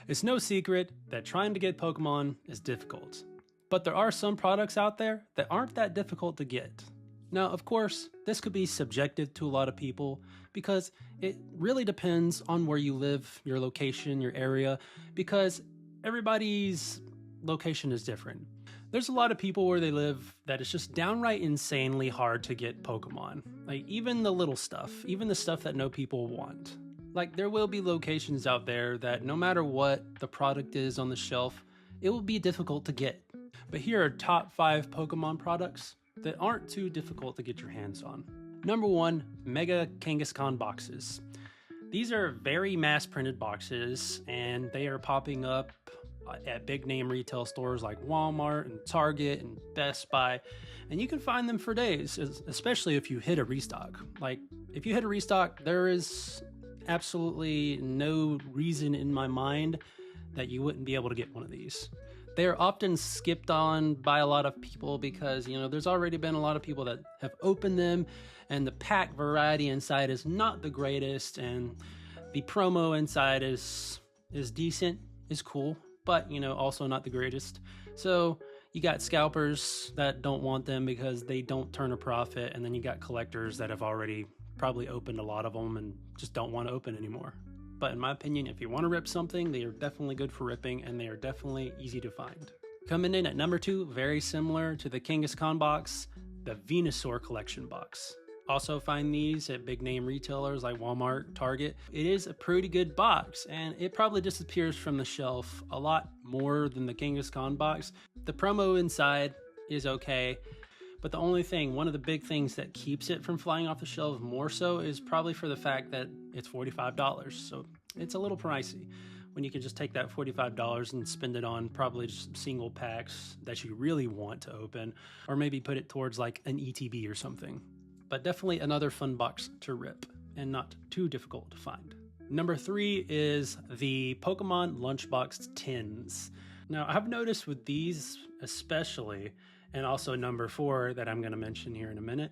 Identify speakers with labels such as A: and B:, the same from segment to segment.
A: It's no secret that trying to get Pokemon is difficult, but there are some products out there that aren't that difficult to get. Now, of course, this could be subjective to a lot of people because it really depends on where you live, your location, your area, because everybody's location is different. There's a lot of people where they live that it's just downright insanely hard to get Pokemon. Like even the little stuff, even the stuff that no people want. Like there will be locations out there that no matter what the product is on the shelf, it will be difficult to get. But here are top 5 Pokemon products that aren't too difficult to get your hands on. Number 1, Mega Kangaskhan boxes. These are very mass printed boxes and they are popping up at big name retail stores like Walmart and Target and Best Buy, and you can find them for days, especially if you hit a restock. Like if you hit a restock, there is absolutely no reason in my mind that you wouldn't be able to get one of these. They are often skipped on by a lot of people because, there's already been a lot of people that have opened them and the pack variety inside is not the greatest and the promo inside is decent, is cool, but, also not the greatest. So you got scalpers that don't want them because they don't turn a profit. And then you got collectors that have already probably opened a lot of them and just don't want to open anymore. But in my opinion, if you want to rip something, they are definitely good for ripping and they are definitely easy to find. Coming in at number 2, very similar to the Kangaskhan box, the Venusaur collection box. Also find these at big name retailers like Walmart, Target. It is a pretty good box and it probably disappears from the shelf a lot more than the Kangaskhan box. The promo inside is okay, but the only thing, one of the big things that keeps it from flying off the shelf more so is probably for the fact that it's $45. So it's a little pricey when you can just take that $45 and spend it on probably just single packs that you really want to open, or maybe put it towards like an ETB or something. But definitely another fun box to rip and not too difficult to find. Number 3 is the Pokemon Lunchbox tins. Now I've noticed with these especially, and also number 4 that I'm going to mention here in a minute,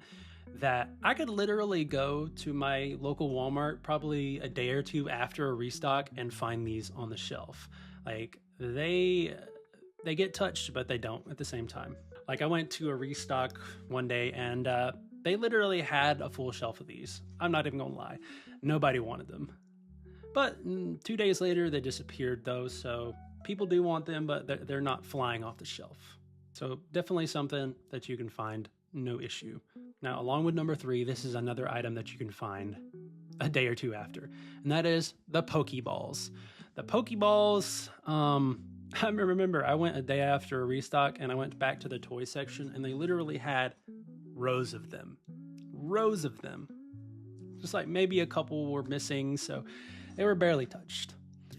A: that I could literally go to my local Walmart probably a day or 2 after a restock and find these on the shelf. Like they get touched, but they don't at the same time. Like I went to a restock one day and they literally had a full shelf of these. I'm not even gonna lie. Nobody wanted them. But 2 days later, they disappeared though, so people do want them, but they're not flying off the shelf. So definitely something that you can find, no issue. Now, along with number 3, this is another item that you can find a day or 2 after, and that is the Pokeballs. The Pokeballs, I remember I went a day after a restock and I went back to the toy section and they literally had rows of them. Just like maybe a couple were missing, so they were barely touched.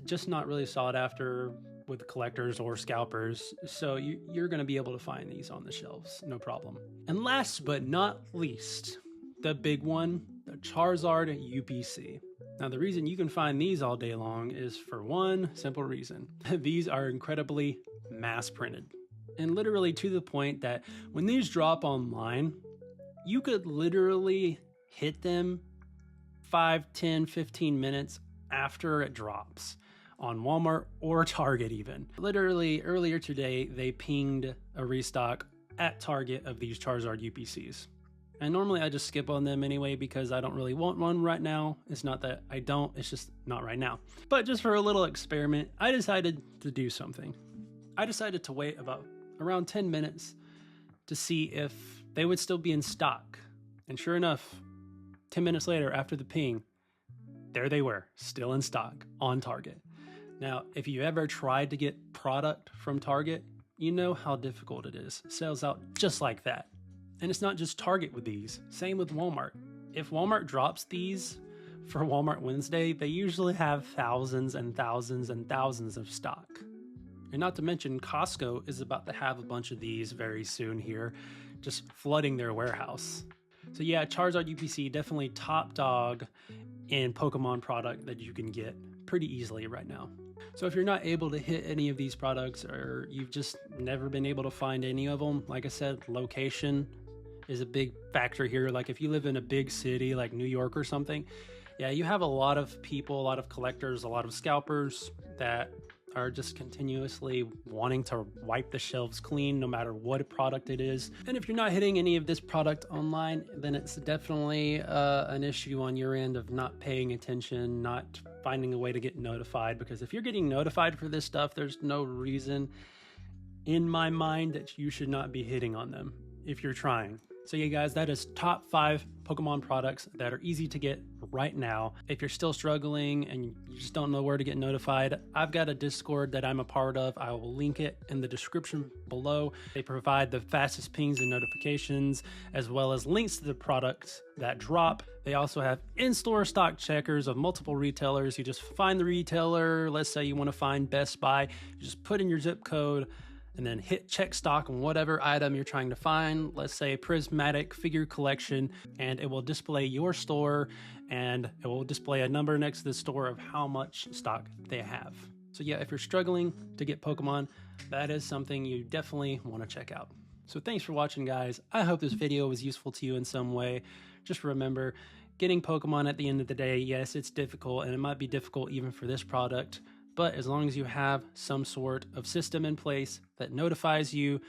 A: Just not really sought after with collectors or scalpers, so you're going to be able to find these on the shelves, no problem. And last but not least, the big one, the Charizard UPC. Now the reason you can find these all day long is for one simple reason. These are incredibly mass printed. And literally to the point that when these drop online, you could literally hit them 5, 10, 15 minutes after it drops on Walmart or Target even. Literally earlier today, they pinged a restock at Target of these Charizard UPCs. And normally I just skip on them anyway because I don't really want one right now. It's not that I don't, it's just not right now. But just for a little experiment, I decided to do something. I decided to wait about around 10 minutes to see if they would still be in stock. And sure enough, 10 minutes later after the ping, there they were, still in stock on Target. Now, if you ever tried to get product from Target, you know how difficult it is. It sells out just like that. And it's not just Target with these, same with Walmart. If Walmart drops these for Walmart Wednesday, they usually have thousands and thousands and thousands of stock. And not to mention Costco is about to have a bunch of these very soon here, just flooding their warehouse. So yeah, Charizard UPC, definitely top dog in Pokemon product that you can get pretty easily right now. So if you're not able to hit any of these products or you've just never been able to find any of them, like I said, location is a big factor here. Like if you live in a big city like New York or something, yeah, you have a lot of people, a lot of collectors, a lot of scalpers that are just continuously wanting to wipe the shelves clean no matter what product it is. And if you're not hitting any of this product online, then it's definitely an issue on your end of not paying attention, not finding a way to get notified. Because if you're getting notified for this stuff, there's no reason in my mind that you should not be hitting on them if you're trying. So yeah, guys, that is top 5 Pokemon products that are easy to get right now. If you're still struggling and you just don't know where to get notified, I've got a Discord that I'm a part of. I will link it in the description below. They provide the fastest pings and notifications, as well as links to the products that drop. They also have in-store stock checkers of multiple retailers. You just find the retailer. Let's say you want to find Best Buy. You just put in your zip code and then hit check stock on whatever item you're trying to find. Let's say prismatic figure collection, and it will display your store, and it will display a number next to the store of how much stock they have. So yeah, if you're struggling to get Pokemon, that is something you definitely want to check out. So thanks for watching, guys. I hope this video was useful to you in some way. Just remember, getting Pokemon at the end of the day, yes, it's difficult, and it might be difficult even for this product, but as long as you have some sort of system in place that notifies you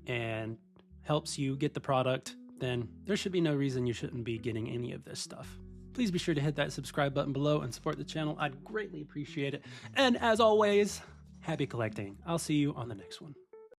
A: and helps you get the product, then there should be no reason you shouldn't be getting any of this stuff. Please be sure to hit that subscribe button below and support the channel. I'd greatly appreciate it. And as always, happy collecting. I'll see you on the next one.